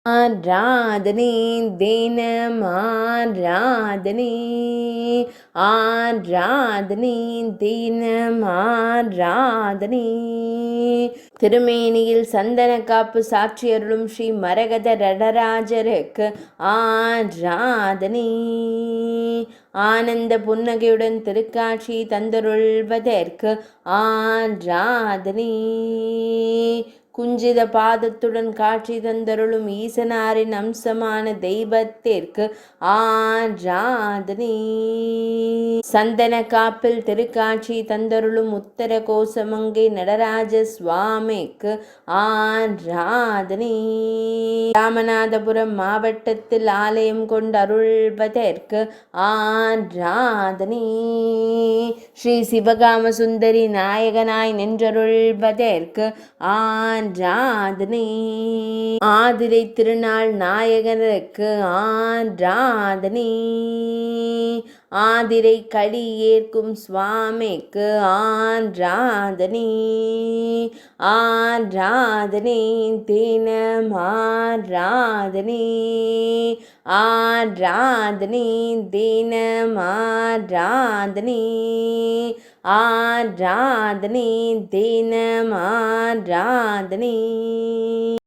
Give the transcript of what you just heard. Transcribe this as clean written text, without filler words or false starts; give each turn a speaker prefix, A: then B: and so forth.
A: ஆராதனை தினம் ஆராதனை ஆராதனை தினம் ஆராதனை. திருமேனியில் சந்தன காப்பு சாற்றி அருளும் ஸ்ரீ மரகத நடராஜருக்கு ஆராதனை. ஆனந்த புன்னகையுடன் திருக்காட்சி தந்தருள்வதற்கு ஆராதனை. குஞ்சித பாதத்துடன் காட்சி தந்தருளும் ஈசனாரின் அம்சமான தெய்வத்திற்கு ஆராதனை. சந்தன காப்பில் திருக்காட்சி தந்தருளும் உத்தர கோசமங்கை நடராஜ சுவாமிக்கு ஆராதனை. ராமநாதபுரம் மாவட்டத்தில் ஆலயம் கொண்டு அருள்வதற்கு ஆராதனை. ஸ்ரீ சிவகாம சுந்தரி நாயகனாய் நின்றருள்வதற்கு ஆராதனை. ஆதிரை திருநாள் நாயகனுக்கு ஆராதனை. ஆதிரை களி ஏற்கும் சுவாமிக்கு ஆராதனை. ஆராதனை தினம் ஆராதனை. ஆராதனை தினம் ஆராதனை. ஆராதனை தினம் ஆராதனை.